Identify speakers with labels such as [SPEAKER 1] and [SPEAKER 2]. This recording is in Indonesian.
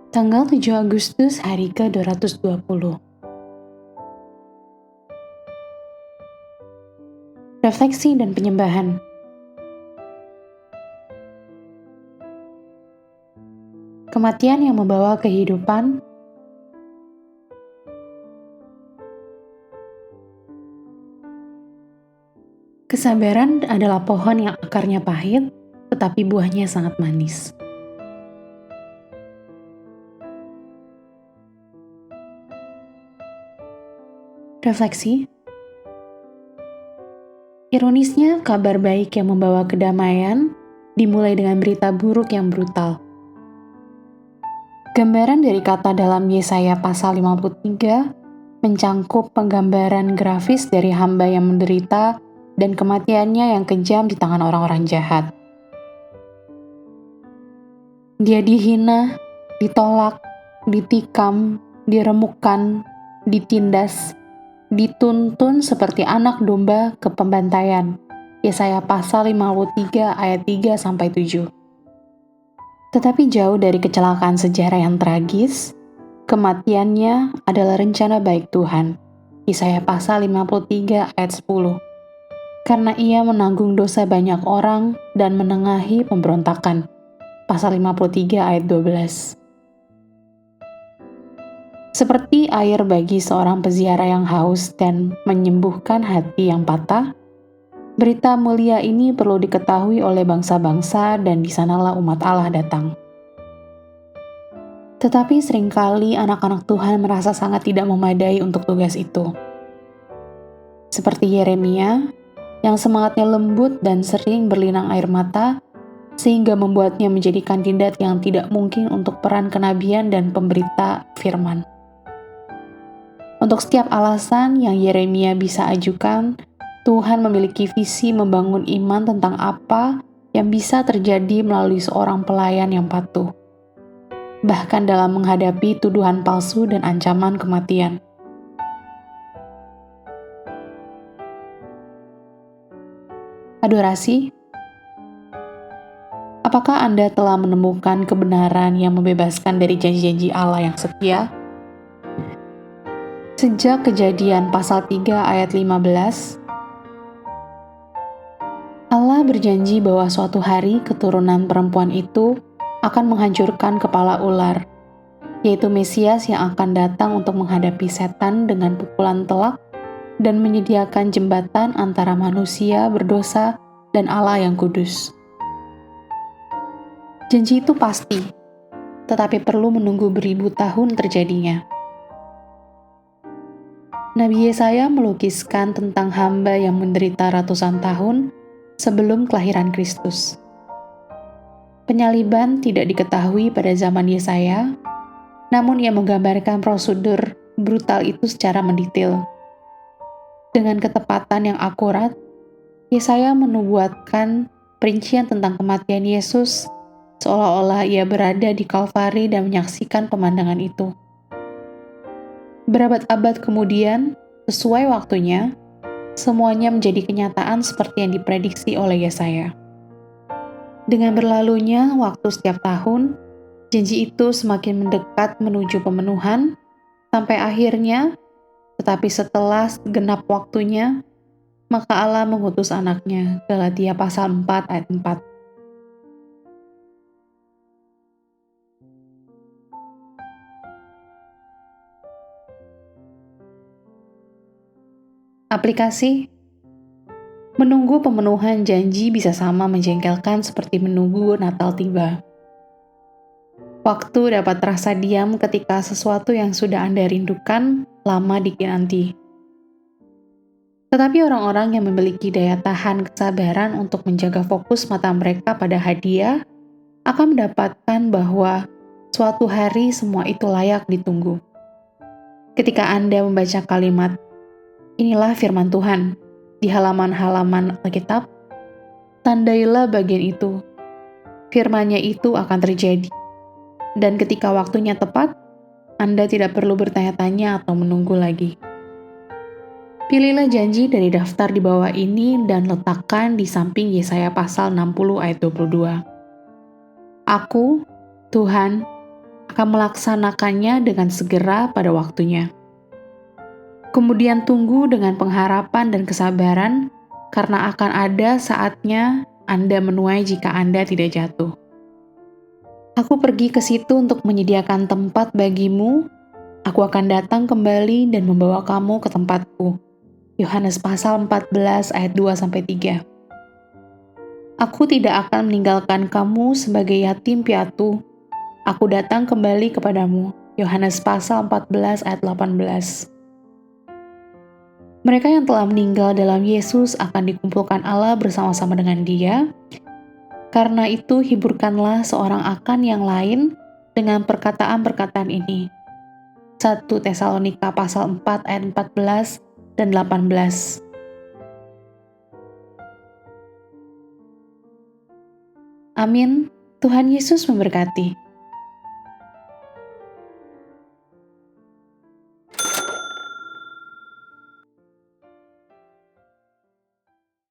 [SPEAKER 1] Tanggal 7 Agustus hari ke-220. Refleksi dan penyembahan. Kematian yang membawa kehidupan. Kesabaran adalah pohon yang akarnya pahit, tetapi buahnya sangat manis. Refleksi. Ironisnya, kabar baik yang membawa kedamaian dimulai dengan berita buruk yang brutal. Gambaran dari kata dalam Yesaya pasal 53 mencangkup penggambaran grafis dari hamba yang menderita dan kematiannya yang kejam di tangan orang-orang jahat. Dia dihina, ditolak, ditikam, diremukkan, ditindas, dituntun seperti anak domba ke pembantaian. Yesaya pasal 53 ayat 3-7. Tetapi jauh dari kecelakaan sejarah yang tragis, kematiannya adalah rencana baik Tuhan. Yesaya pasal 53 ayat 10. Karena ia menanggung dosa banyak orang dan menengahi pemberontakan. Pasal 53 ayat 12. Seperti air bagi seorang peziarah yang haus dan menyembuhkan hati yang patah, berita mulia ini perlu diketahui oleh bangsa-bangsa dan di sanalah umat Allah datang. Tetapi seringkali anak-anak Tuhan merasa sangat tidak memadai untuk tugas itu. Seperti Yeremia, yang semangatnya lembut dan sering berlinang air mata, sehingga membuatnya menjadi kandidat yang tidak mungkin untuk peran kenabian dan pemberita firman. Untuk setiap alasan yang Yeremia bisa ajukan, Tuhan memiliki visi membangun iman tentang apa yang bisa terjadi melalui seorang pelayan yang patuh. Bahkan dalam menghadapi tuduhan palsu dan ancaman kematian. Adorasi. Apakah Anda telah menemukan kebenaran yang membebaskan dari janji-janji Allah yang setia? Sejak Kejadian pasal 3 ayat 15, Allah berjanji bahwa suatu hari keturunan perempuan itu akan menghancurkan kepala ular, yaitu Mesias yang akan datang untuk menghadapi setan dengan pukulan telak dan menyediakan jembatan antara manusia berdosa dan Allah yang kudus. Janji itu pasti, tetapi perlu menunggu beribu tahun terjadinya. Nabi Yesaya melukiskan tentang hamba yang menderita ratusan tahun sebelum kelahiran Kristus. Penyaliban tidak diketahui pada zaman Yesaya, namun ia menggambarkan prosedur brutal itu secara mendetail. Dengan ketepatan yang akurat, Yesaya menubuatkan perincian tentang kematian Yesus seolah-olah ia berada di Kalvari dan menyaksikan pemandangan itu. Berabad-abad kemudian, sesuai waktunya, semuanya menjadi kenyataan seperti yang diprediksi oleh Yesaya. Dengan berlalunya waktu setiap tahun, janji itu semakin mendekat menuju pemenuhan, sampai akhirnya, tetapi setelah genap waktunya, maka Allah mengutus anaknya. Galatia pasal 4 ayat 4. Aplikasi. Menunggu pemenuhan janji bisa sama menjengkelkan seperti menunggu Natal tiba. Waktu dapat terasa diam ketika sesuatu yang sudah Anda rindukan lama dinanti. Tetapi orang-orang yang memiliki daya tahan kesabaran untuk menjaga fokus mata mereka pada hadiah akan mendapatkan bahwa suatu hari semua itu layak ditunggu. Ketika Anda membaca kalimat, "Inilah firman Tuhan," di halaman-halaman Alkitab, tandailah bagian itu. Firman-Nya itu akan terjadi. Dan ketika waktunya tepat, Anda tidak perlu bertanya-tanya atau menunggu lagi. Pilihlah janji dari daftar di bawah ini dan letakkan di samping Yesaya pasal 60 ayat 22. Aku, Tuhan, akan melaksanakannya dengan segera pada waktunya. Kemudian tunggu dengan pengharapan dan kesabaran, karena akan ada saatnya Anda menuai jika Anda tidak jatuh. Aku pergi ke situ untuk menyediakan tempat bagimu. Aku akan datang kembali dan membawa kamu ke tempatku. Yohanes pasal 14 ayat 2-3. Aku tidak akan meninggalkan kamu sebagai yatim piatu. Aku datang kembali kepadamu. Yohanes pasal 14 ayat 18. Mereka yang telah meninggal dalam Yesus akan dikumpulkan Allah bersama-sama dengan Dia. Karena itu, hiburkanlah seorang akan yang lain dengan perkataan-perkataan ini. 1 Tesalonika pasal 4 ayat 14 dan 18. Amin. Tuhan Yesus memberkati.